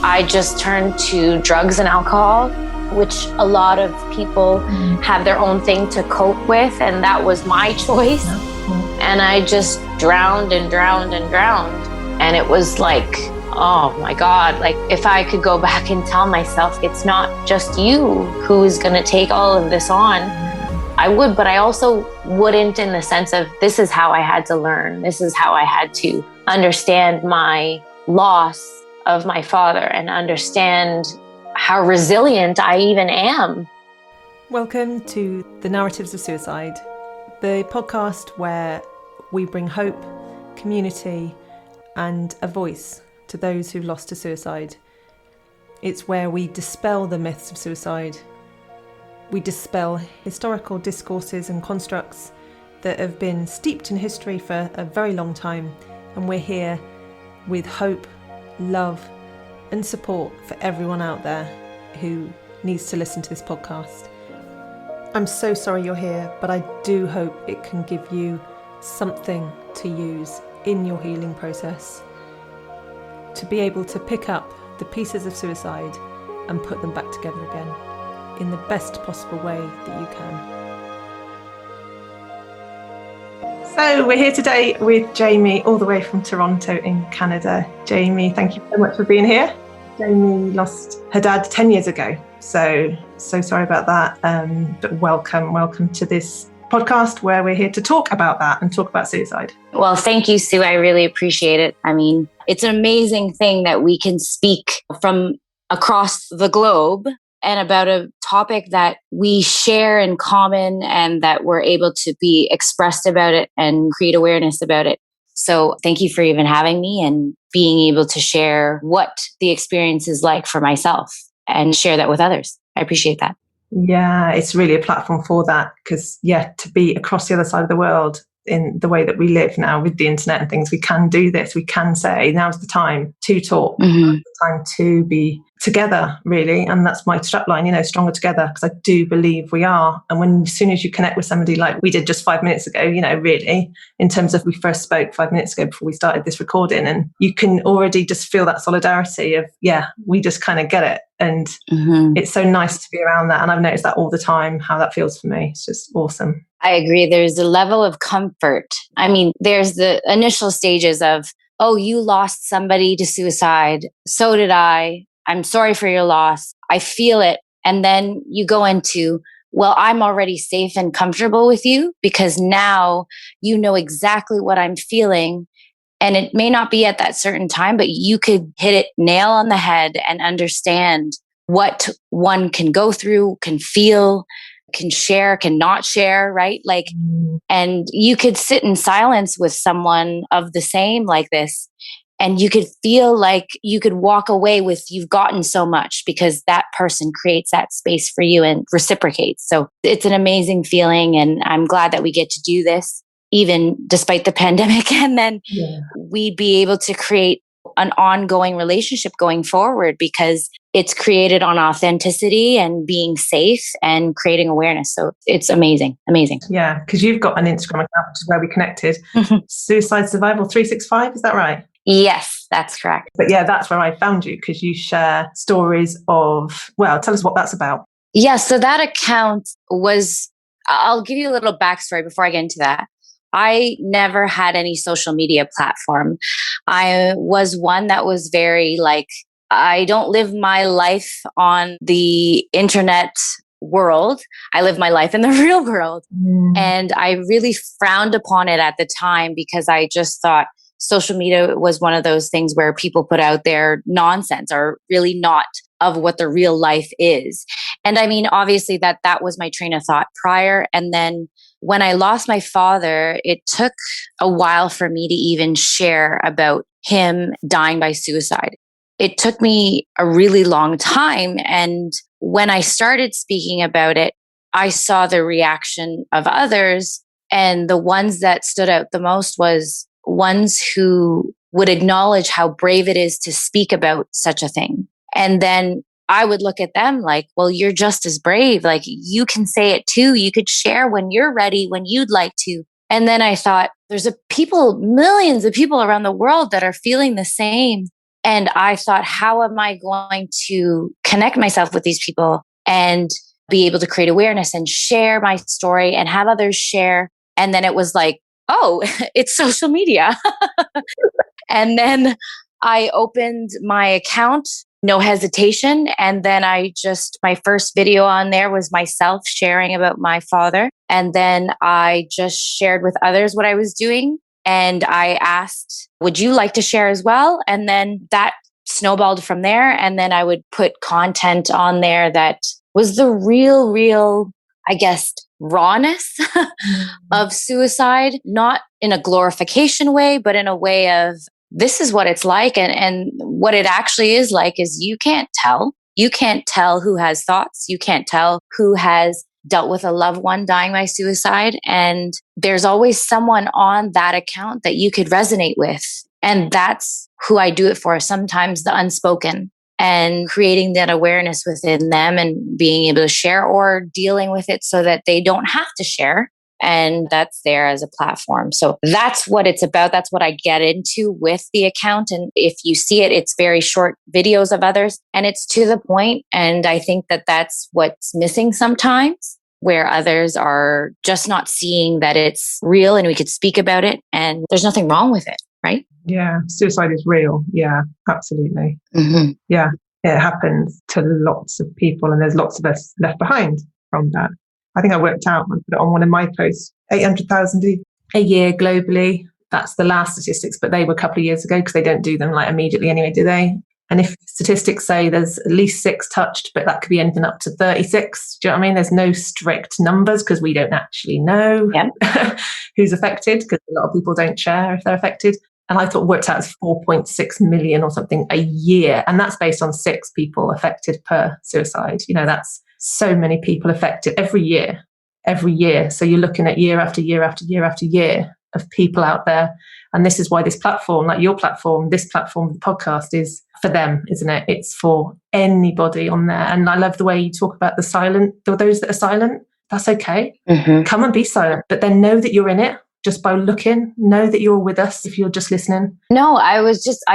I just turned to drugs and alcohol, which a lot of people have their own thing to cope with. And that was my choice. And I just drowned and drowned and drowned. And it was like, oh my God, like if I could go back and tell myself, it's not just you who is going to take all of this on, I would, but I also wouldn't, in the sense of this is how I had to learn. This is how I had to understand my loss of my father and understand how resilient I even am. Welcome to The Narratives of Suicide, the podcast where we bring hope, community, and a voice to those who've lost to suicide. It's where we dispel the myths of suicide. We dispel historical discourses and constructs that have been steeped in history for a very long time, and we're here with hope, love, and support for everyone out there who needs to listen to this podcast. I'm so sorry you're here, but I do hope it can give you something to use in your healing process, to be able to pick up the pieces of suicide and put them back together again in the best possible way that you can. So we're here today with Jamie, all the way from Toronto in Canada. Jamie, thank you so much for being here. Jamie lost her dad 10 years ago. So sorry about that. But welcome to this podcast where we're here to talk about that and talk about suicide. Well, thank you, Sue. I really appreciate it. I mean, it's an amazing thing that we can speak from across the globe and about a topic that we share in common and that we're able to be expressed about it and create awareness about it. So thank you for even having me and being able to share what the experience is like for myself and share that with others. I appreciate that. Yeah, it's really a platform for that because, to be across the other side of the world in the way that we live now with the internet and things, we can do this. We can say now's the time to talk, now's the time to be together, really. And that's my strapline, stronger together, because I do believe we are. And as soon as you connect with somebody like we did just 5 minutes ago, really, in terms of we first spoke 5 minutes ago before we started this recording, and you can already just feel that solidarity of, we just kind of get it. And it's so nice to be around that. And I've noticed that all the time, how that feels for me. It's just awesome. I agree. There's a level of comfort. I mean, there's the initial stages of, oh, you lost somebody to suicide. So did I. I'm sorry for your loss. I feel it. And then you go into, well, I'm already safe and comfortable with you because now you know exactly what I'm feeling. And it may not be at that certain time, but you could hit it nail on the head and understand what one can go through, can feel, can share, can not share, right? And you could sit in silence with someone of the same like this, and you could feel like you could walk away with you've gotten so much because that person creates that space for you and reciprocates. So it's an amazing feeling. And I'm glad that we get to do this, even despite the pandemic. And then we'd be able to create an ongoing relationship going forward because it's created on authenticity and being safe and creating awareness. So it's amazing. Yeah, because you've got an Instagram account, which is where we connected. Suicide Survival 365, is that right? Yes, that's correct. But that's where I found you, because you share stories of, tell us what that's about. Yeah, so that account was, I'll give you a little backstory before I get into that. I never had any social media platform. I was one that was very I don't live my life on the internet world. I live my life in the real world. And I really frowned upon it at the time because I just thought social media was one of those things where people put out their nonsense or really not of what the real life is. And I mean, obviously that was my train of thought prior. And then when I lost my father, it took a while for me to even share about him dying by suicide. It took me a really long time. And when I started speaking about it, I saw the reaction of others. And the ones that stood out the most was ones who would acknowledge how brave it is to speak about such a thing. And then I would look at them like, well, you're just as brave. Like you can say it too. You could share when you're ready, when you'd like to. And then I thought there's millions of people around the world that are feeling the same. And I thought, how am I going to connect myself with these people and be able to create awareness and share my story and have others share? And then it was like, oh, it's social media. And then I opened my account, no hesitation. And then my first video on there was myself sharing about my father. And then I just shared with others what I was doing. And I asked, would you like to share as well? And then that snowballed from there. And then I would put content on there that was the real, I guess, rawness of suicide, not in a glorification way, but in a way of this is what it's like. And what it actually is like is you can't tell. You can't tell who has thoughts. You can't tell who has dealt with a loved one dying by suicide. And there's always someone on that account that you could resonate with. And that's who I do it for. Sometimes the unspoken, and creating that awareness within them and being able to share or dealing with it so that they don't have to share. And that's there as a platform. So that's what it's about. That's what I get into with the account. And if you see it, it's very short videos of others and it's to the point. And I think that that's what's missing sometimes, where others are just not seeing that it's real and we could speak about it and there's nothing wrong with it, right? Yeah, suicide is real. Yeah, absolutely. Mm-hmm. Yeah, it happens to lots of people and there's lots of us left behind from that. I think I worked out and put it on one of my posts, 800,000 a year globally. That's the last statistics, but they were a couple of years ago because they don't do them like immediately anyway, do they? And if statistics say there's at least 6 touched, but that could be anything up to 36, do you know what I mean? There's no strict numbers because we don't actually know who's affected because a lot of people don't share if they're affected. And I thought worked out as 4.6 million or something a year. And that's based on 6 people affected per suicide. You know, that's so many people affected every year. So you're looking at year after year after year after year of people out there. And this is why this platform, like your platform, this platform, the podcast is for them, isn't it? It's for anybody on there. And I love the way you talk about the silent, those that are silent. That's okay. Mm-hmm. Come and be silent, but then know that you're in it. Just by looking, know that you're with us if you're just listening. No, I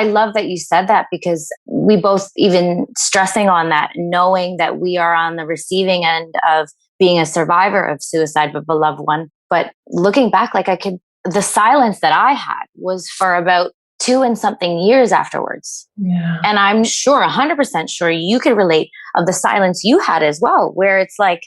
love that you said that because we both even stressing on that, knowing that we are on the receiving end of being a survivor of suicide of a loved one. But looking back, the silence that I had was for about 2 and something years afterwards. Yeah. And I'm sure, 100% sure you could relate of the silence you had as well, where it's like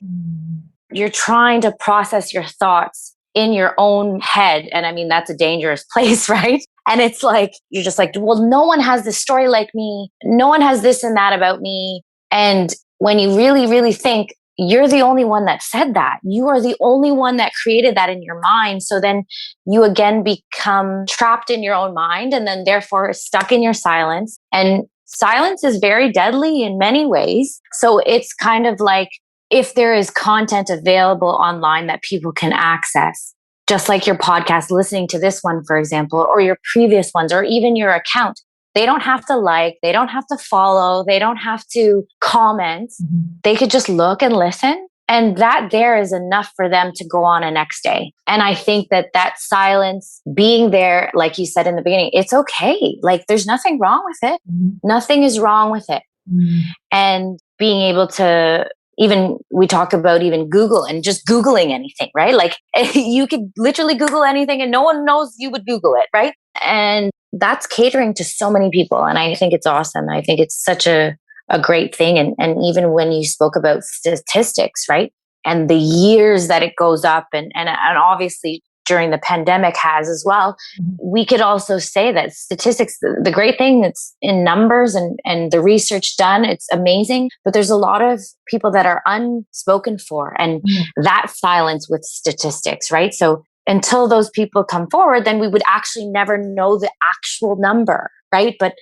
you're trying to process your thoughts in your own head. And I mean, that's a dangerous place, right? And it's like, you're just like, well, no one has this story like me. No one has this and that about me. And when you really, really think, you're the only one that said that. You are the only one that created that in your mind. So then you again become trapped in your own mind and then therefore stuck in your silence. And silence is very deadly in many ways. So it's kind of like, if there is content available online that people can access, just like your podcast, listening to this one, for example, or your previous ones, or even your account, they don't have to like, they don't have to follow, they don't have to comment. Mm-hmm. They could just look and listen. And that there is enough for them to go on a next day. And I think that silence being there, like you said in the beginning, it's okay. Like there's nothing wrong with it. Mm-hmm. Nothing is wrong with it. Mm-hmm. And being able to, even we talk about even Google and just Googling anything, right? Like you could literally Google anything and no one knows you would Google it, right? And that's catering to so many people. And I think it's awesome. I think it's such a great thing. And even when you spoke about statistics, right? And the years that it goes up and obviously during the pandemic has as well, we could also say that statistics, the great thing that's in numbers and the research done, it's amazing. But there's a lot of people that are unspoken for and that silence with statistics, right? So until those people come forward, then we would actually never know the actual number, right? But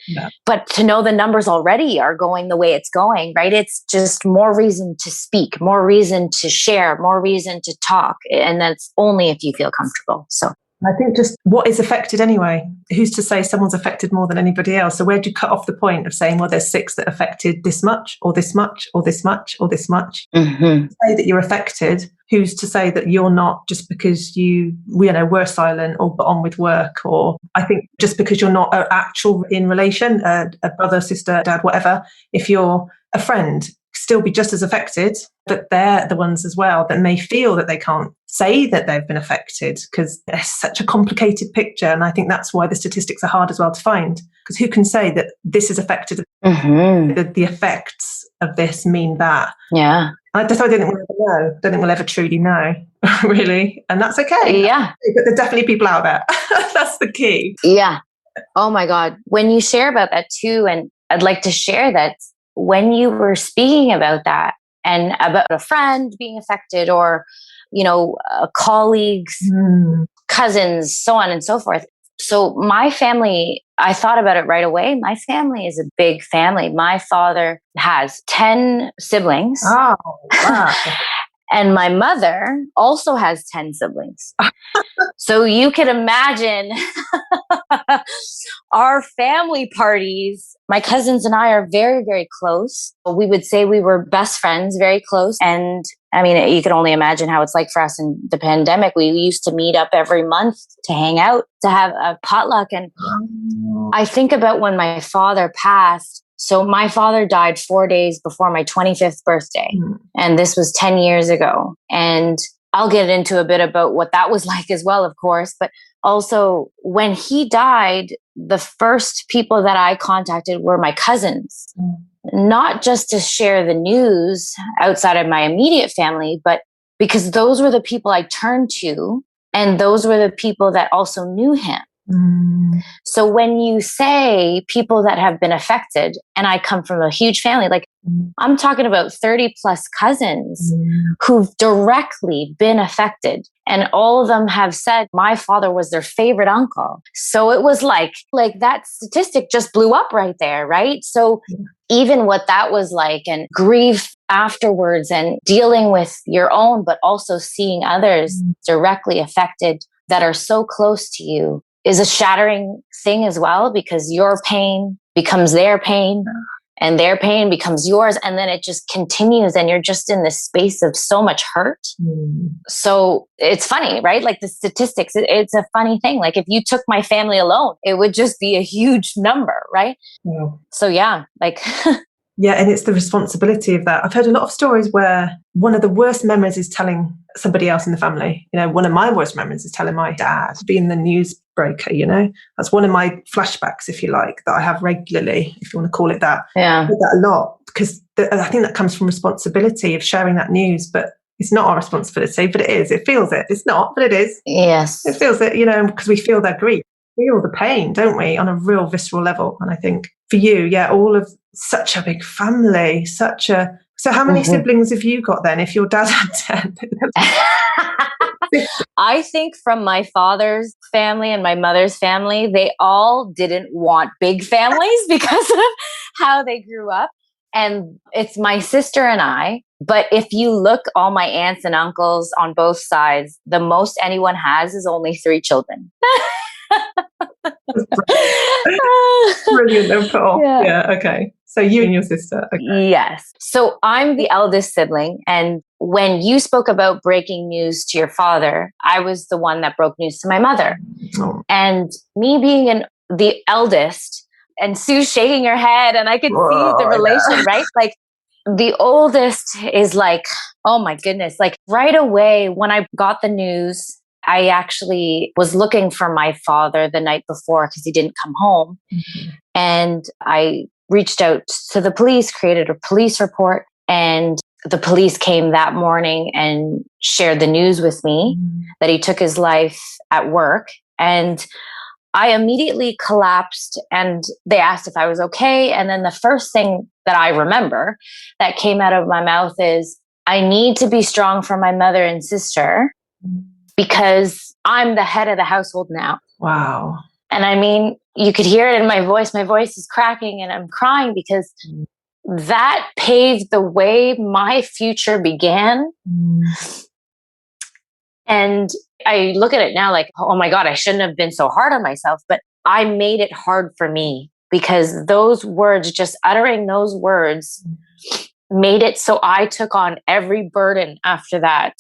to know the numbers already are going the way it's going, right? It's just more reason to speak, more reason to share, more reason to talk. And that's only if you feel comfortable. So I think just what is affected anyway? Who's to say someone's affected more than anybody else? So where do you cut off the point of saying, well, there's 6 that affected this much or this much or this much or this much? Mm-hmm. Say that you're affected. Who's to say that you're not, just because you know, were silent or got on with work? Or I think just because you're not an actual in relation, a brother, sister, dad, whatever, if you're a friend, still be just as affected, but they're the ones as well that may feel that they can't say that they've been affected because it's such a complicated picture. And I think that's why the statistics are hard as well to find, because who can say that this is affected, the effects of this mean that. Yeah. I don't think we'll ever know. I don't think we'll ever truly know, really. And that's okay. Yeah. But there's definitely people out there. That's the key. Yeah. Oh my God. When you share about that too, and I'd like to share that when you were speaking about that and about a friend being affected or, you know, colleagues, cousins, so on and so forth. So my family, I thought about it right away. My family is a big family. My father has 10 siblings. Oh, wow. And my mother also has 10 siblings. So you can imagine our family parties. My cousins and I are very, very close. We would say we were best friends, very close. And I mean, you can only imagine how it's like for us in the pandemic. We used to meet up every month to hang out, to have a potluck. And I think about when my father passed. So my father died 4 days before my 25th birthday. And this was 10 years ago. And I'll get into a bit about what that was like as well, of course. But also when he died, the first people that I contacted were my cousins, not just to share the news outside of my immediate family, but because those were the people I turned to. And those were the people that also knew him. So when you say people that have been affected, and I come from a huge family, like I'm talking about 30 plus cousins who've directly been affected. And all of them have said my father was their favorite uncle. So it was like that statistic just blew up right there, right? So even what that was like, and grief afterwards, and dealing with your own, but also seeing others directly affected that are so close to you, is a shattering thing as well, because your pain becomes their pain and their pain becomes yours. And then it just continues and you're just in this space of so much hurt. So it's funny, right? Like the statistics, it's a funny thing. Like if you took my family alone, it would just be a huge number, right? Yeah. So yeah, like... Yeah, and it's the responsibility of that. I've heard a lot of stories where one of the worst memories is telling somebody else in the family. You know, one of my worst memories is telling my dad, being the news breaker, you know. That's one of my flashbacks, if you like, that I have regularly, if you want to call it that. Yeah. I do that a lot because I think that comes from responsibility of sharing that news, but it's not our responsibility, but it is. It feels it. It's not, but it is. Yes. It feels it, you know, because we feel their grief. We feel the pain, don't we, on a real visceral level. And I think for you, yeah, all of such a big family, so how many siblings have you got then if your dad had 10? I think from my father's family and my mother's family, they all didn't want big families because of how they grew up. And it's my sister and I. But if you look, all my aunts and uncles on both sides, the most anyone has is only 3 children. Brilliant. Yeah, okay. So you and your sister. Okay. Yes. So I'm the eldest sibling. And when you spoke about breaking news to your father, I was the one that broke news to my mother. Oh. And me being the eldest, and Sue shaking her head, and I could see the relation, right? Like the oldest is like, oh my goodness. Like right away when I got the news, I actually was looking for my father the night before because he didn't come home. And I reached out to the police, created a police report, and the police came that morning and shared the news with me that he took his life at work. And I immediately collapsed, and they asked if I was okay. And then the first thing that I remember that came out of my mouth is, I need to be strong for my mother and sister because I'm the head of the household now. Wow. And I mean, you could hear it in my voice. My voice is cracking and I'm crying because that paved the way my future began. And I look at it now like, oh my God, I shouldn't have been so hard on myself. But I made it hard for me because those words, just uttering those words, made it so I took on every burden after that.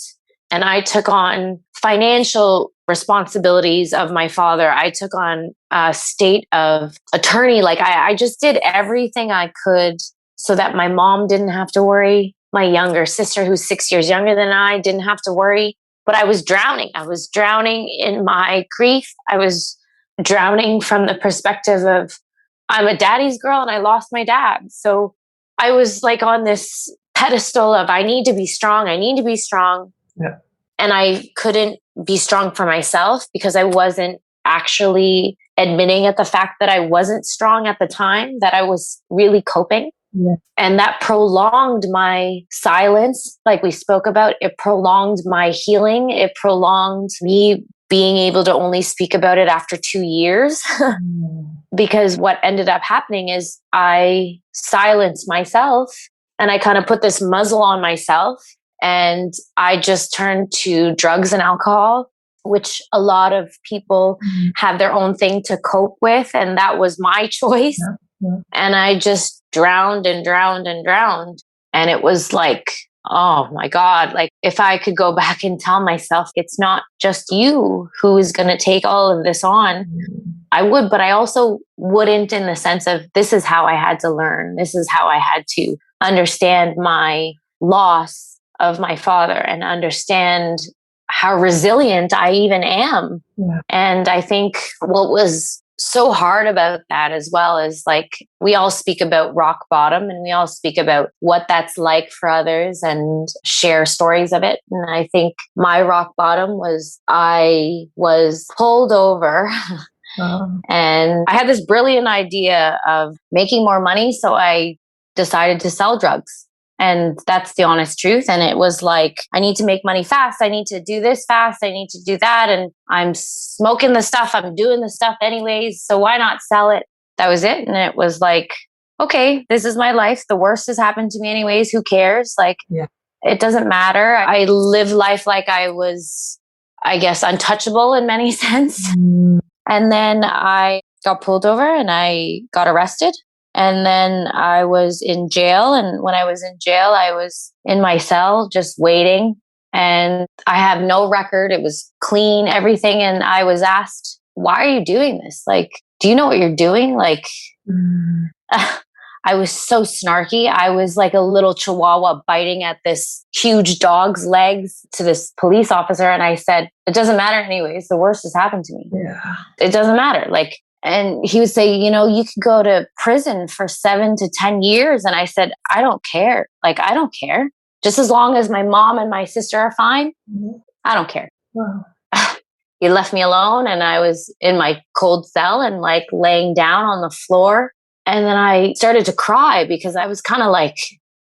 And I took on financial responsibilities of my father. I took on a state of attorney. Like I just did everything I could so that my mom didn't have to worry. My younger sister, who's 6 years younger than I, didn't have to worry. But I was drowning. I was drowning in my grief. I was drowning from the perspective of I'm a daddy's girl and I lost my dad. So I was like on this pedestal of I need to be strong. I need to be strong. Yeah. And I couldn't be strong for myself because I wasn't actually admitting at the fact that I wasn't strong at the time, that I was really coping. Yeah. And that prolonged my silence, like we spoke about. It prolonged my healing. It prolonged me being able to only speak about it after 2 years. Because what ended up happening is I silenced myself and I kind of put this muzzle on myself. And I just turned to drugs and alcohol, which a lot of people have their own thing to cope with. And that was my choice. Yeah. Yeah. And I just drowned and drowned and drowned. And it was like, oh my God, like if I could go back and tell myself it's not just you who is going to take all of this on, I would, but I also wouldn't in the sense of this is how I had to learn. This is how I had to understand my loss of my father and understand how resilient I even am. Yeah. And I think what was so hard about that as well is like we all speak about rock bottom and we all speak about what that's like for others and share stories of it. And I think my rock bottom was I was pulled over and I had this brilliant idea of making more money. So I decided to sell drugs. And that's the honest truth. And it was like, I need to make money fast. I need to do this fast. I need to do that. And I'm smoking the stuff. I'm doing the stuff anyways. So why not sell it? That was it. And it was like, okay, this is my life. The worst has happened to me anyways. Who cares? Like, It doesn't matter. I live life like I was, I guess, untouchable in many sense. And then I got pulled over and I got arrested. And then I was in jail. And when I was in jail, I was in my cell just waiting. And I have no record. It was clean, everything. And I was asked, why are you doing this? Like, do you know what you're doing? Like, I was so snarky. I was like a little chihuahua biting at this huge dog's legs to this police officer. And I said, it doesn't matter anyways. The worst has happened to me. Yeah. It doesn't matter. Like, and he would say, you know, you could go to prison for 7 to 10 years. And I said, I don't care. Like, I don't care. Just as long as my mom and my sister are fine, I don't care. Wow. He left me alone and I was in my cold cell and like laying down on the floor. And then I started to cry because I was kind of like,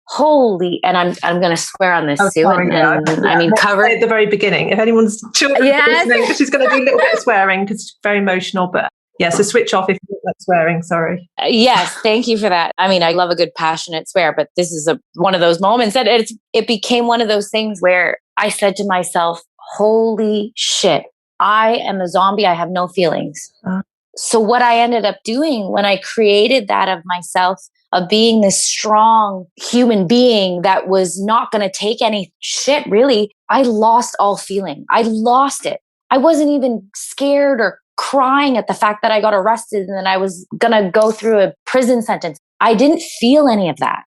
holy, and I'm going to swear on this too. Sorry, I mean, covered at the very beginning. If anyone's children listening, she's going to do a little bit of swearing because it's very emotional, but yeah, so switch off if you don't like swearing. Sorry. Yes, thank you for that. I mean, I love a good passionate swear, but this is one of those moments that it became one of those things where I said to myself, holy shit, I am a zombie. I have no feelings. So what I ended up doing when I created that of myself, of being this strong human being that was not going to take any shit, really, I lost all feeling. I lost it. I wasn't even scared or crying at the fact that I got arrested and that I was going to go through a prison sentence. I didn't feel any of that.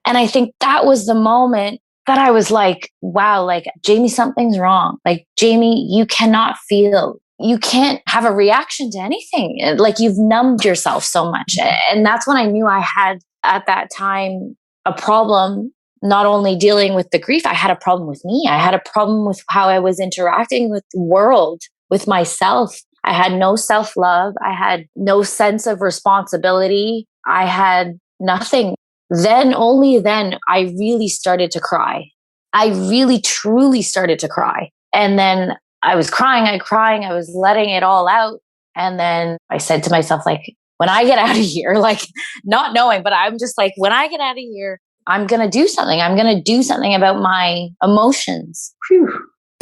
And I think that was the moment that I was like, wow, like, Jamie, something's wrong. Like, Jamie, you cannot feel. You can't have a reaction to anything. Like, you've numbed yourself so much. And that's when I knew I had at that time a problem, not only dealing with the grief, I had a problem with me. I had a problem with how I was interacting with the world, with myself. I had no self-love. I had no sense of responsibility. I had nothing. Then, only then, I really started to cry. I really, truly started to cry. And then I was crying, I was letting it all out. And then I said to myself, like, when I get out of here, like, not knowing, but I'm just like, when I get out of here, I'm going to do something. I'm going to do something about my emotions.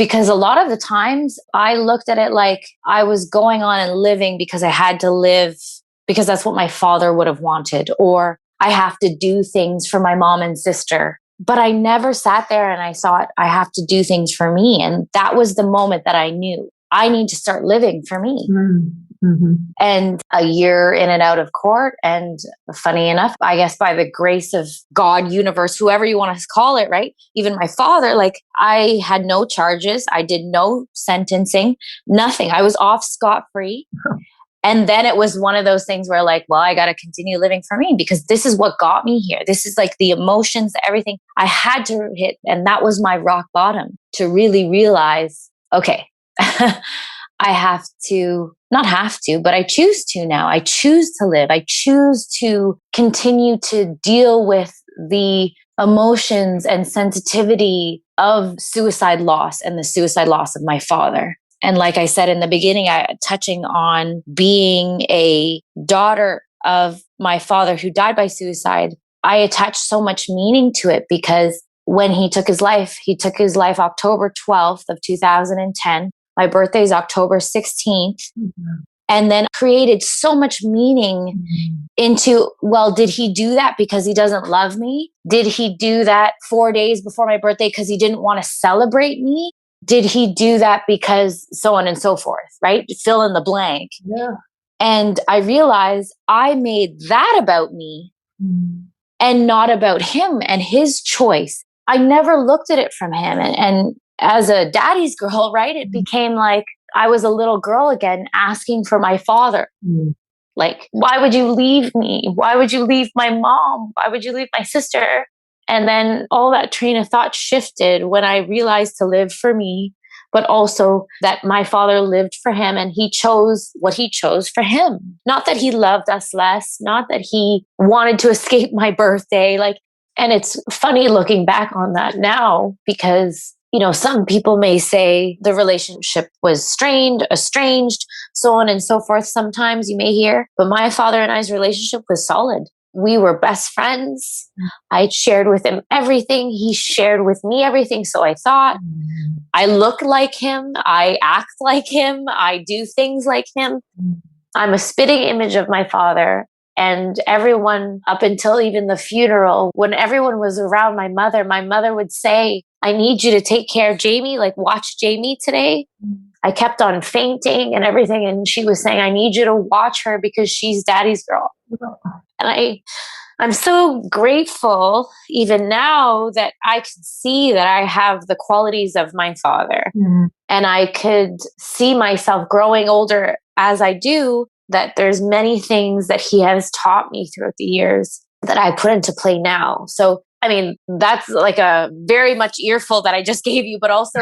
Because a lot of the times I looked at it like I was going on and living because I had to live because that's what my father would have wanted, or I have to do things for my mom and sister. But I never sat there and I thought I have to do things for me. And that was the moment that I knew I need to start living for me. Mm-hmm. And a year in and out of court. And funny enough, I guess by the grace of God, universe, whoever you want to call it, right? Even my father, like I had no charges. I did no sentencing, nothing. I was off scot-free. And then it was one of those things where like, well, I got to continue living for me because this is what got me here. This is like the emotions, everything I had to hit. And that was my rock bottom to really realize, okay, I have to, not have to, but I choose to now. I choose to live. I choose to continue to deal with the emotions and sensitivity of suicide loss and the suicide loss of my father. And like I said in the beginning, touching on being a daughter of my father who died by suicide, I attached so much meaning to it because when he took his life October 12th of 2010. My birthday is October 16th. Mm-hmm. And then created so much meaning into, well, did he do that because he doesn't love me? Did he do that 4 days before my birthday because he didn't want to celebrate me? Did he do that because so on and so forth, right? Fill in the blank. Yeah. And I realized I made that about me and not about him and his choice. I never looked at it from him. And as a daddy's girl, right, it became like I was a little girl again asking for my father. Like, why would you leave me? Why would you leave my mom? Why would you leave my sister? And then all that train of thought shifted when I realized to live for me, but also that my father lived for him and he chose what he chose for him. Not that he loved us less, not that he wanted to escape my birthday. And it's funny looking back on that now because, some people may say the relationship was strained, estranged, so on and so forth. Sometimes you may hear, but my father and I's relationship was solid. We were best friends. I shared with him everything. He shared with me everything. So I thought I look like him. I act like him. I do things like him. I'm a spitting image of my father. And everyone, up until even the funeral, when everyone was around my mother would say, I need you to take care of Jamie, like watch Jamie today. I kept on fainting and everything. And she was saying, I need you to watch her because she's daddy's girl. And I'm so grateful even now that I could see that I have the qualities of my father. And I could see myself growing older as I do, that there's many things that he has taught me throughout the years that I put into play now. So, that's like a very much earful that I just gave you, but also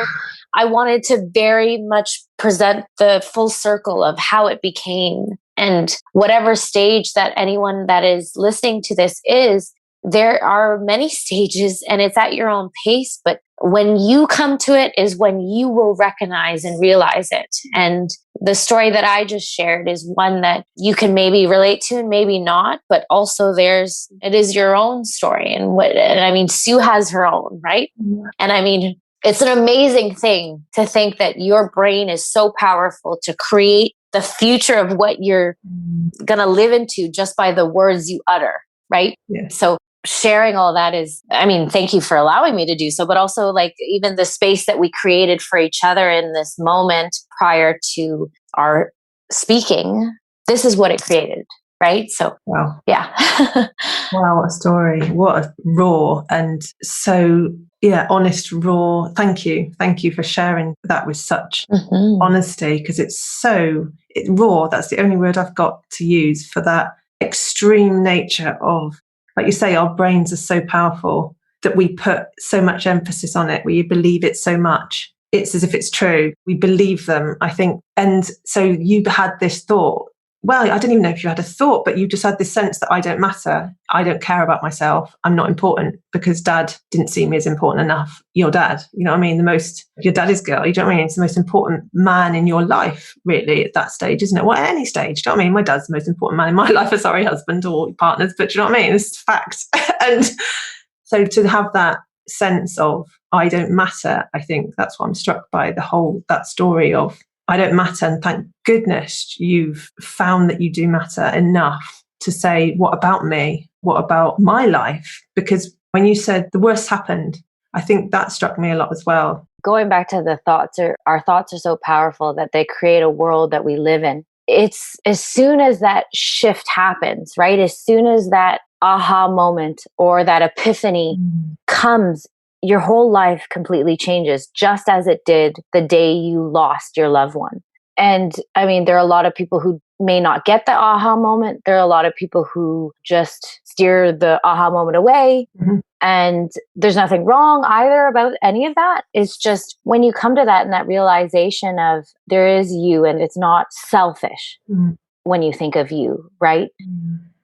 I wanted to very much present the full circle of how it became. And whatever stage that anyone that is listening to this is, there are many stages and it's at your own pace. But when you come to it is when you will recognize and realize it. And the story that I just shared is one that you can maybe relate to and maybe not, but also it is your own story. And Sue has her own, right? And it's an amazing thing to think that your brain is so powerful to create the future of what you're going to live into just by the words you utter, right? Yes. So sharing all that is, thank you for allowing me to do so, but also like even the space that we created for each other in this moment prior to our speaking, this is what it created, right? So, wow. Yeah. Wow, what a story. What a raw and so, honest, raw. Thank you. Thank you for sharing that with such honesty, because it's raw. That's the only word I've got to use for that extreme nature of, like you say, our brains are so powerful that we put so much emphasis on it. We believe it so much. It's as if it's true. We believe them, I think. And so you had this thought. Well, I don't even know if you had a thought, but you just had this sense that I don't matter. I don't care about myself. I'm not important because dad didn't see me as important enough. Your dad, you know what I mean? Your daddy's girl, you know what I mean? It's the most important man in your life, really, at that stage, isn't it? Well, at any stage, do you know what I mean? My dad's the most important man in my life, sorry, husband or partners, but do you know what I mean? It's fact. And so to have that sense of I don't matter. I think that's what I'm struck by, that story of I don't matter. And thank goodness you've found that you do matter enough to say, what about me? What about my life? Because when you said the worst happened, I think that struck me a lot as well. Going back to the thoughts, our thoughts are so powerful that they create a world that we live in. It's as soon as that shift happens, right? As soon as that aha moment or that epiphany comes, your whole life completely changes, just as it did the day you lost your loved one. And I mean, there are a lot of people who may not get the aha moment. There are a lot of people who just steer the aha moment away. Mm-hmm. And there's nothing wrong either about any of that. It's just when you come to that and that realization of there is you and it's not selfish when you think of you, right?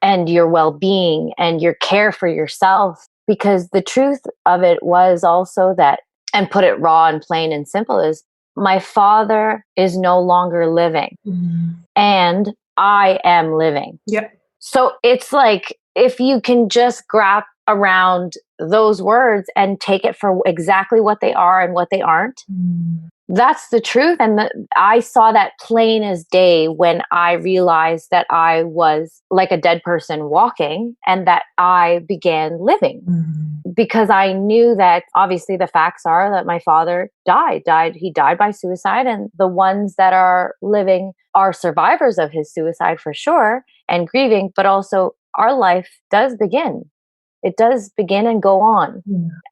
And your well-being and your care for yourself. Because the truth of it was also that, and put it raw and plain and simple, is my father is no longer living and I am living. Yep. So it's like, if you can just grasp around those words and take it for exactly what they are and what they aren't, that's the truth. And I saw that plain as day when I realized that I was like a dead person walking and that I began living. Because I knew that obviously the facts are that my father died. He died by suicide, and the ones that are living are survivors of his suicide for sure and grieving, but also our life does begin. It does begin and go on.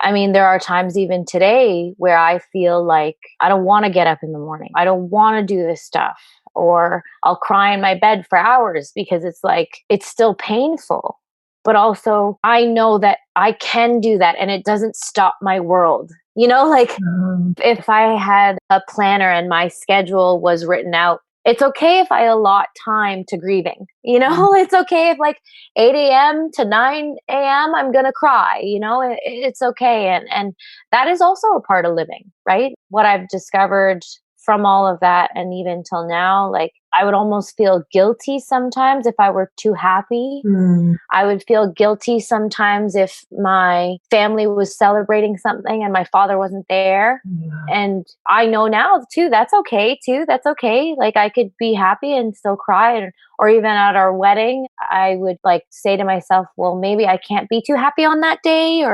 I mean, there are times even today where I feel like I don't want to get up in the morning. I don't want to do this stuff. Or I'll cry in my bed for hours because it's like, it's still painful. But also I know that I can do that and it doesn't stop my world. You know, like if I had a planner and my schedule was written out, it's okay if I allot time to grieving. You know, it's okay if like 8 a.m. to 9 a.m. I'm going to cry, you know, it's okay. And that is also a part of living, right? What I've discovered from all of that, and even till now, like I would almost feel guilty sometimes if I were too happy. I would feel guilty sometimes if my family was celebrating something and my father wasn't there. And I know now too, that's okay too. That's okay. Like I could be happy and still cry. Or even at our wedding, I would like say to myself, well, maybe I can't be too happy on that day.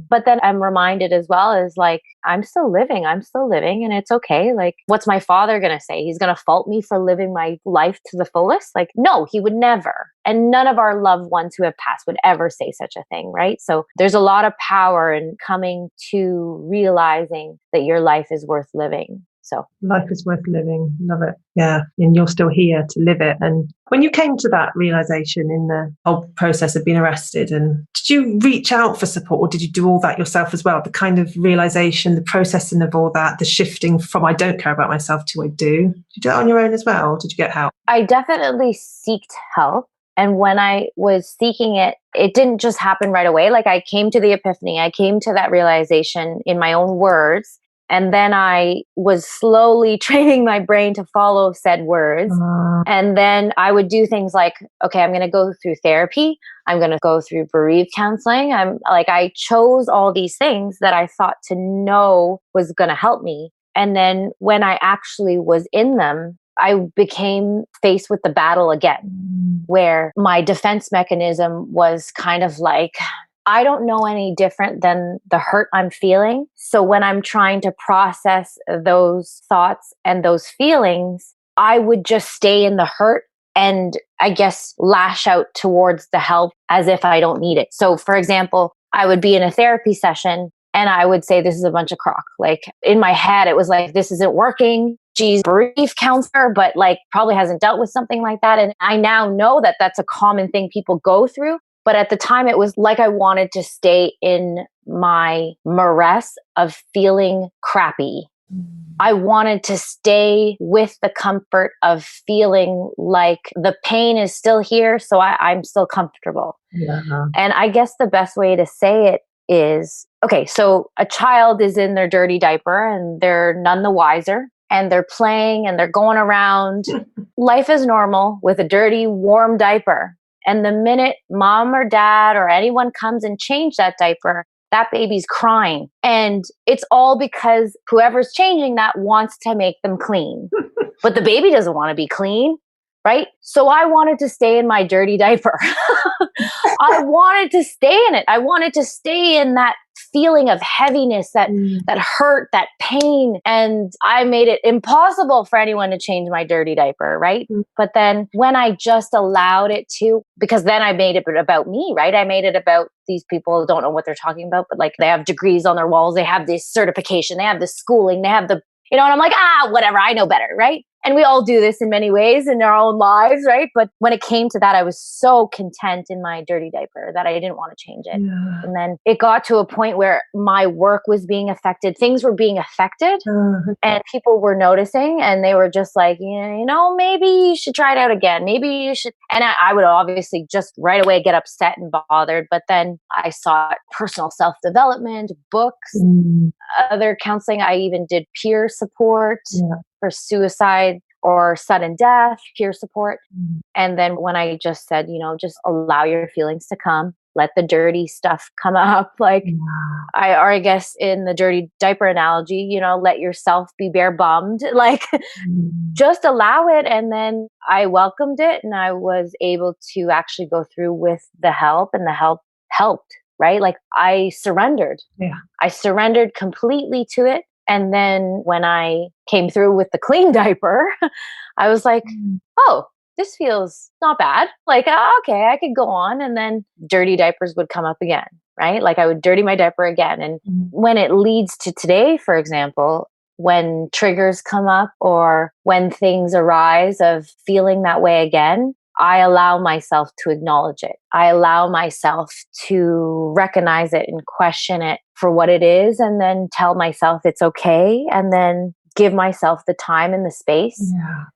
But then I'm reminded as well as like, I'm still living and it's okay. Like, what's my father going to say? He's going to fault me for living my life to the fullest? Like, no, he would never. And none of our loved ones who have passed would ever say such a thing, right? So there's a lot of power in coming to realizing that your life is worth living. So life is worth living. Love it. Yeah. And you're still here to live it. And when you came to that realization in the whole process of being arrested, and did you reach out for support or did you do all that yourself as well? The kind of realization, the processing of all that, the shifting from I don't care about myself to I do. Did you do it on your own as well? Or did you get help? I definitely sought help. And when I was seeking it, it didn't just happen right away. Like I came to the epiphany, I came to that realization in my own words. And then I was slowly training my brain to follow said words. And then I would do things like, okay, I'm going to go through therapy. I'm going to go through bereaved counseling. I chose all these things that I thought to know was going to help me. And then when I actually was in them, I became faced with the battle again, where my defense mechanism was kind of like, I don't know any different than the hurt I'm feeling. So when I'm trying to process those thoughts and those feelings, I would just stay in the hurt and I guess lash out towards the help as if I don't need it. So for example, I would be in a therapy session and I would say, this is a bunch of crock. Like in my head, it was like, this isn't working. She's a bereaved counselor, but like probably hasn't dealt with something like that. And I now know that that's a common thing people go through. But at the time, it was like I wanted to stay in my morass of feeling crappy. I wanted to stay with the comfort of feeling like the pain is still here, so I'm still comfortable. Yeah. And I guess the best way to say it is, okay, so a child is in their dirty diaper and they're none the wiser. And they're playing and they're going around. Life is normal with a dirty, warm diaper. And the minute mom or dad or anyone comes and change that diaper, that baby's crying. And it's all because whoever's changing that wants to make them clean. But the baby doesn't want to be clean, right? So I wanted to stay in my dirty diaper. I wanted to stay in it. I wanted to stay in that feeling of heaviness, that hurt, that pain. And I made it impossible for anyone to change my dirty diaper, right? But then when I just allowed it to, because then I made it about me, right? I made it about these people who don't know what they're talking about, but like they have degrees on their walls, they have this certification, they have the schooling, they have the, and I'm like, whatever, I know better, right? And we all do this in many ways in our own lives, right? But when it came to that, I was so content in my dirty diaper that I didn't want to change it. Yeah. And then it got to a point where my work was being affected. Things were being affected and people were noticing, and they were just like, maybe you should try it out again. Maybe you should. And I would obviously just right away get upset and bothered. But then I sought personal self-development, books, other counseling. I even did peer support for suicide or sudden death, peer support. And then when I just said, just allow your feelings to come, let the dirty stuff come up. Like I guess in the dirty diaper analogy, let yourself be bare bummed, like just allow it. And then I welcomed it, and I was able to actually go through with the help, and the help helped, right? Like I surrendered. Yeah. I surrendered completely to it. And then when I came through with the clean diaper, I was like, oh, this feels not bad. Like, okay, I could go on. And then dirty diapers would come up again, right? Like I would dirty my diaper again. And when it leads to today, for example, when triggers come up or when things arise of feeling that way again, I allow myself to acknowledge it. I allow myself to recognize it and question it for what it is, and then tell myself it's okay, and then give myself the time and the space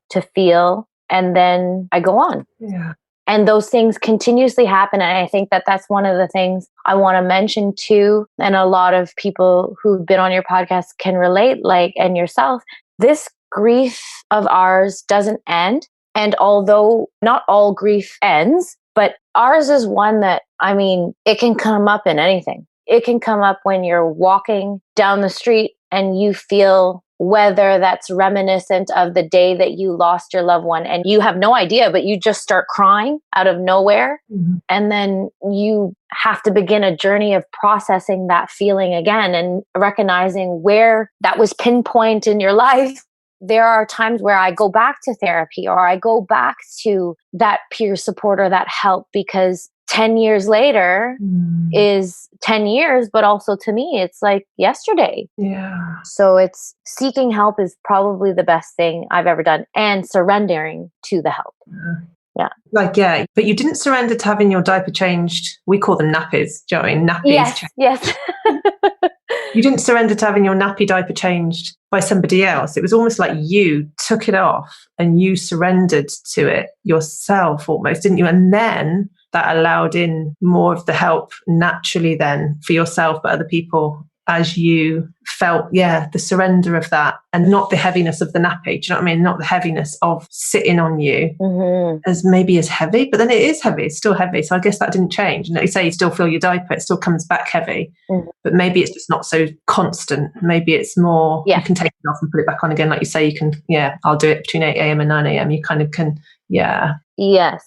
to feel, and then I go on. Yeah. And those things continuously happen. And I think that that's one of the things I want to mention too. And a lot of people who've been on your podcast can relate, like, and yourself, this grief of ours doesn't end. And although not all grief ends, but ours is one that, it can come up in anything. It can come up when you're walking down the street and you feel, whether that's reminiscent of the day that you lost your loved one and you have no idea, but you just start crying out of nowhere. And then you have to begin a journey of processing that feeling again and recognizing where that was pinpoint in your life. There are times where I go back to therapy, or I go back to that peer support or that help, because 10 years later is 10 years, but also to me, it's like yesterday. Yeah. So it's seeking help is probably the best thing I've ever done, and surrendering to the help. Yeah. But you didn't surrender to having your diaper changed. We call them nappies, do you know what I mean? Nappies. Yes. You didn't surrender to having your nappy diaper changed by somebody else. It was almost like you took it off and you surrendered to it yourself almost, didn't you? And then that allowed in more of the help naturally then for yourself, but other people, as you felt, the surrender of that, and not the heaviness of the nappy. Do you know what I mean? Not the heaviness of sitting on you as maybe as heavy, but then it is heavy. It's still heavy. So I guess that didn't change. And like you say, you still feel your diaper, it still comes back heavy, but maybe it's just not so constant. Maybe it's more, you can take it off and put it back on again. Like you say, you can, I'll do it between 8 a.m. and 9 a.m. You kind of can, Yes.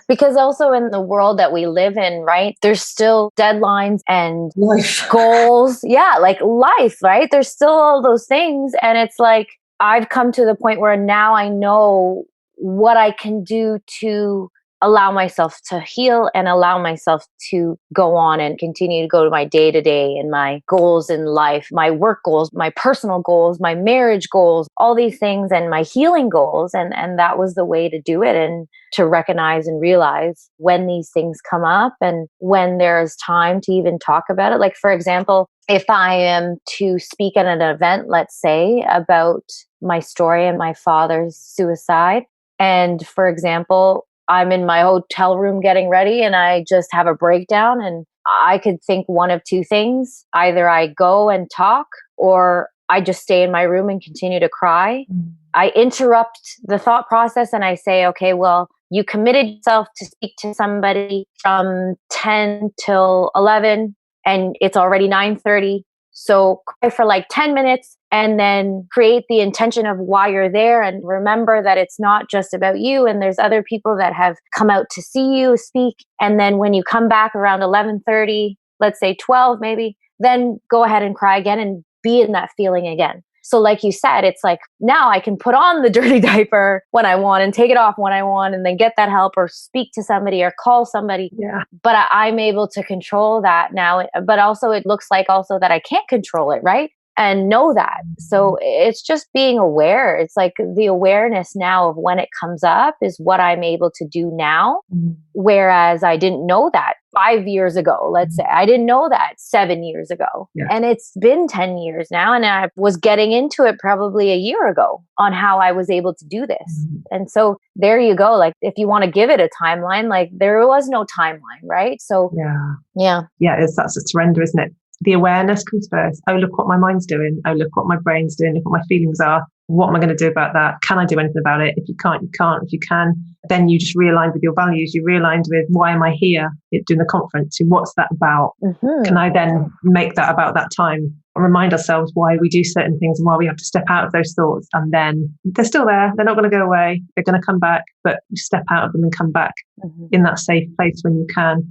Because also in the world that we live in, right, there's still deadlines and life goals. Like life, right? There's still all those things. And it's like, I've come to the point where now I know what I can do to allow myself to heal and allow myself to go on and continue to go to my day to day and my goals in life, my work goals, my personal goals, my marriage goals, all these things, and my healing goals. And that was the way to do it, and to recognize and realize when these things come up and when there's time to even talk about it. Like, for example, if I am to speak at an event, let's say, about my story and my father's suicide, and for example, I'm in my hotel room getting ready and I just have a breakdown, and I could think one of two things. Either I go and talk, or I just stay in my room and continue to cry. I interrupt the thought process and I say, okay, well, you committed yourself to speak to somebody from 10 till 11, and it's already 9:30. So cry for like 10 minutes and then create the intention of why you're there, and remember that it's not just about you, and there's other people that have come out to see you speak. And then when you come back around 11:30, let's say 12 maybe, then go ahead and cry again and be in that feeling again. So like you said, it's like now I can put on the dirty diaper when I want and take it off when I want, and then get that help or speak to somebody or call somebody. Yeah. But I'm able to control that now. But also it looks like also that I can't control it, right? And know that. So it's just being aware. It's like the awareness now of when it comes up is what I'm able to do now. Whereas I didn't know that 5 years ago, let's say. I didn't know that 7 years ago. Yeah. And it's been 10 years now. And I was getting into it probably a year ago on how I was able to do this. And so there you go. Like if you want to give it a timeline, like there was no timeline, right? So yeah. That's a surrender, isn't it? The awareness comes first. Oh, look what my mind's doing. Oh, look what my brain's doing. Look what my feelings are. What am I going to do about that? Can I do anything about it? If you can't, you can't. If you can, then you just realign with your values. You realign with, why am I here doing the conference? What's that about? Can I then make that about that time and remind ourselves why we do certain things and why we have to step out of those thoughts? And then they're still there. They're not going to go away. They're going to come back, but you step out of them and come back in that safe place when you can.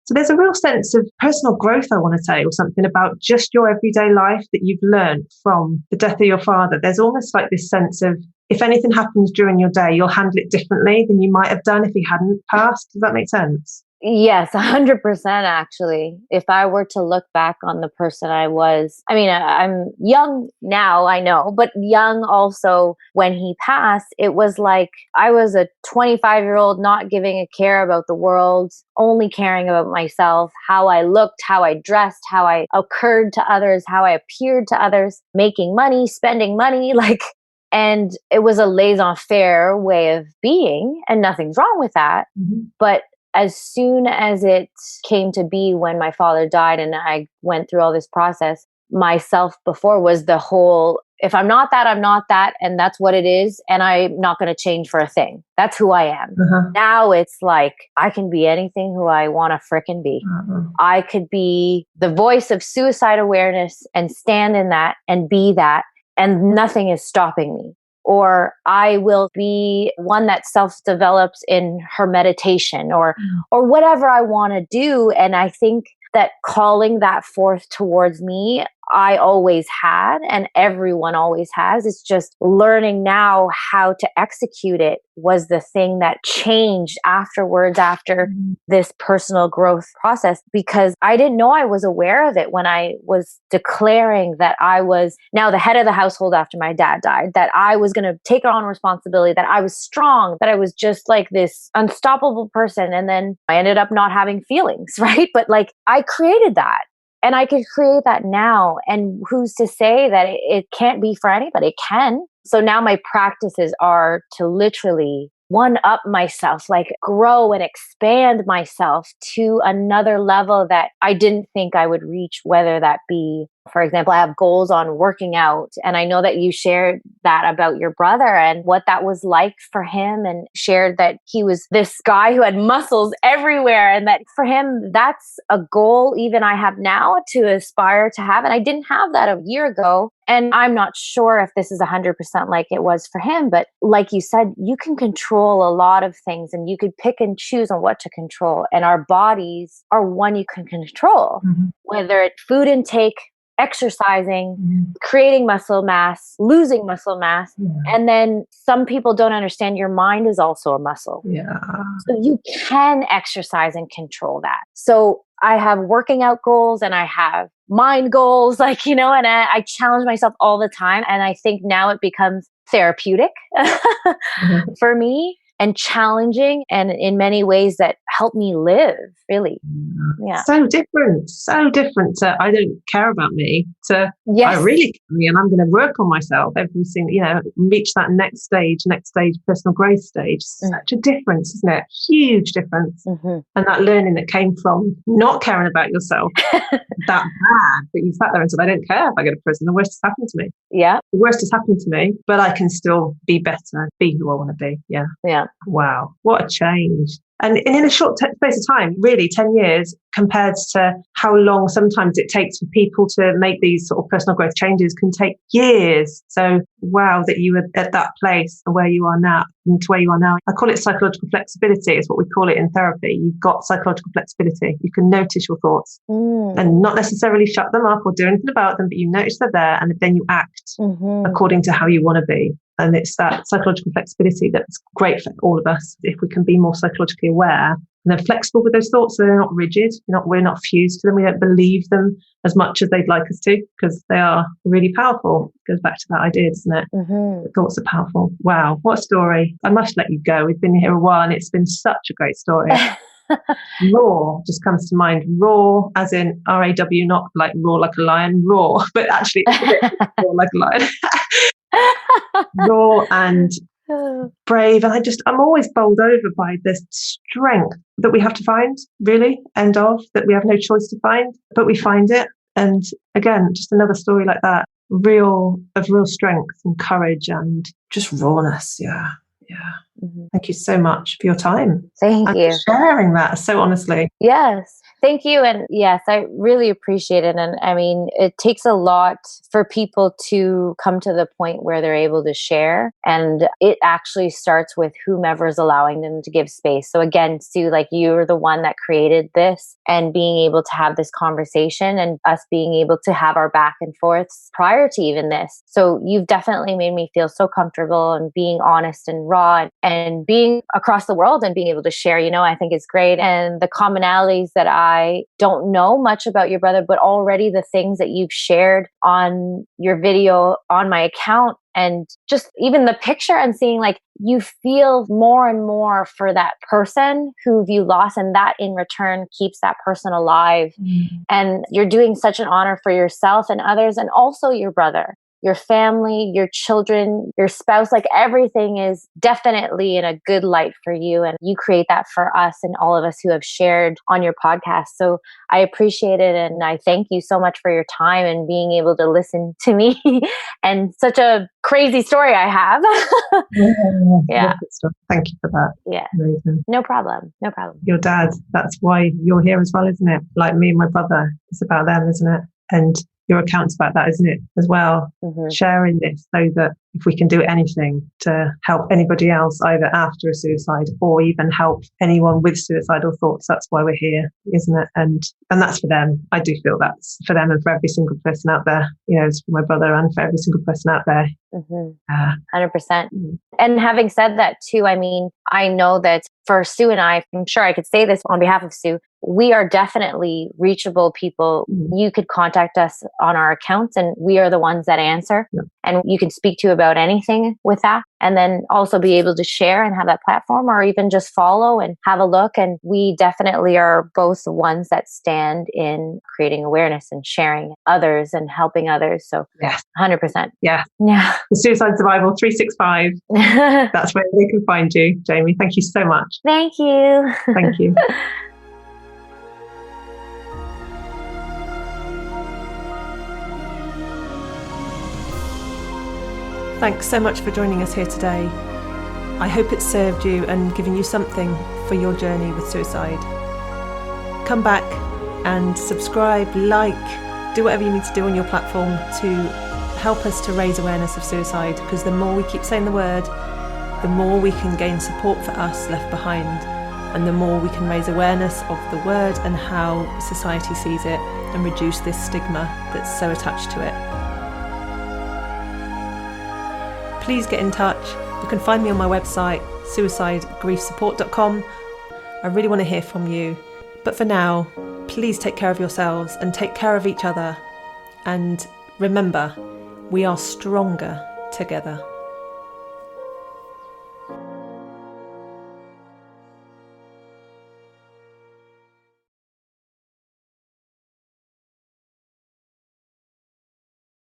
So there's a real sense of personal growth, I want to say, or something about just your everyday life that you've learned from the death of your father. There's almost like this sense of, if anything happens during your day, you'll handle it differently than you might have done if he hadn't passed. Does that make sense? Yes, 100% actually. If I were to look back on the person I was, I mean, I'm young now, I know, but young also when he passed, it was like I was a 25-year-old not giving a care about the world, only caring about myself, how I looked, how I dressed, how I occurred to others, how I appeared to others, making money, spending money, and it was a laissez-faire way of being, and nothing's wrong with that. But as soon as it came to be when my father died and I went through all this process, myself before was the whole, if I'm not that, I'm not that. And that's what it is. And I'm not going to change for a thing. That's who I am. Now it's like, I can be anything who I want to frickin' be. I could be the voice of suicide awareness and stand in that and be that. And nothing is stopping me. Or I will be one that self-develops in her meditation or whatever I want to do. And I think that calling that forth towards me, I always had, and everyone always has. It's just learning now how to execute it was the thing that changed afterwards, after this personal growth process, because I didn't know I was aware of it when I was declaring that I was now the head of the household after my dad died, that I was going to take on responsibility, that I was strong, that I was just like this unstoppable person. And then I ended up not having feelings, right? But like I created that. And I could create that now. And who's to say that it can't be for anybody? It can. So now my practices are to literally one up myself, like grow and expand myself to another level that I didn't think I would reach, whether that be, for example, I have goals on working out. And I know that you shared that about your brother and what that was like for him, and shared that he was this guy who had muscles everywhere. And that for him, that's a goal even I have now to aspire to have. And I didn't have that a year ago. And I'm not sure if this is 100% like it was for him. But like you said, you can control a lot of things and you could pick and choose on what to control. And our bodies are one you can control, whether it's food intake, exercising, creating muscle mass, losing muscle mass. And then some people don't understand your mind is also a muscle. So you can exercise and control that. So I have working out goals and I have mind goals, and I challenge myself all the time. And I think now it becomes therapeutic for me, and challenging, and in many ways that help me live, really. Yeah. So different to, I don't care about me, to yes. I really care me and I'm going to work on myself every single, reach that next stage, personal growth stage. Such a difference, isn't it? Huge difference. And that learning that came from not caring about yourself that bad, but you sat there and said, I don't care if I go to prison. The worst has happened to me. Yeah. The worst has happened to me, but I can still be better, be who I want to be. Yeah. Yeah. Wow. What a change. And in a short space of time, really 10 years, compared to how long sometimes it takes for people to make these sort of personal growth changes can take years. So wow, that you were at that place where you are now and to where you are now. I call it psychological flexibility. It's what we call it in therapy. You've got psychological flexibility. You can notice your thoughts and not necessarily shut them up or do anything about them, but you notice they're there and then you act according to how you want to be. And it's that psychological flexibility that's great for all of us. If we can be more psychologically aware and they're flexible with those thoughts, so they're not rigid. We're not fused to them. We don't believe them as much as they'd like us to, because they are really powerful. It goes back to that idea, doesn't it? The thoughts are powerful. Wow, what a story. I must let you go. We've been here a while and it's been such a great story. Raw just comes to mind. Raw as in R-A-W, not like raw like a lion, raw, but actually it's a bit raw like a lion. Raw and brave. And I'm always bowled over by the strength that we have to find, really, that we have no choice to find, but we find it. And again, just another story like that, real strength and courage and just rawness. Yeah. Thank you so much for your time. Thank you. For sharing that so honestly. Yes. Thank you. And yes, I really appreciate it. And I mean, it takes a lot for people to come to the point where they're able to share. And it actually starts with whomever is allowing them to give space. So again, Sue, like you're the one that created this and being able to have this conversation and us being able to have our back and forths prior to even this. So you've definitely made me feel so comfortable and being honest and raw and being across the world and being able to share, I think is great. And the commonalities that I don't know much about your brother, but already the things that you've shared on your video on my account and just even the picture and seeing like you feel more and more for that person who you lost, and that in return keeps that person alive. And you're doing such an honor for yourself and others, and also your brother, your family, your children, your spouse, like everything is definitely in a good light for you. And you create that for us and all of us who have shared on your podcast. So I appreciate it. And I thank you so much for your time and being able to listen to me and such a crazy story I have. Yeah. Thank you for that. Yeah. Amazing. No problem. Your dad, that's why you're here as well, isn't it? Like me and my brother, it's about them, isn't it? And your account's about that, isn't it, as well? Sharing this so that if we can do anything to help anybody else either after a suicide or even help anyone with suicidal thoughts, that's why we're here, isn't it? And that's for them. I do feel that's for them and for every single person out there. It's for my brother and for every single person out there. 100%. And having said that too, I mean, I know that for Sue and I'm sure I could say this on behalf of Sue, we are definitely reachable people. You could contact us on our accounts and we are the ones that answer. And you can speak to about anything with that. And then also be able to share and have that platform or even just follow and have a look. And we definitely are both the ones that stand in creating awareness and sharing others and helping others. So 100%. Yeah. The Suicide Survival 365. That's where they can find you, Jamie. Thank you so much. Thank you. Thank you. Thanks so much for joining us here today. I hope it served you and given you something for your journey with suicide. Come back and subscribe, do whatever you need to do on your platform to help us to raise awareness of suicide, because the more we keep saying the word, the more we can gain support for us left behind, and the more we can raise awareness of the word and how society sees it and reduce this stigma that's so attached to it. Please get in touch. You can find me on my website, suicidegriefsupport.com. I really want to hear from you. But for now, please take care of yourselves and take care of each other. And remember, we are stronger together.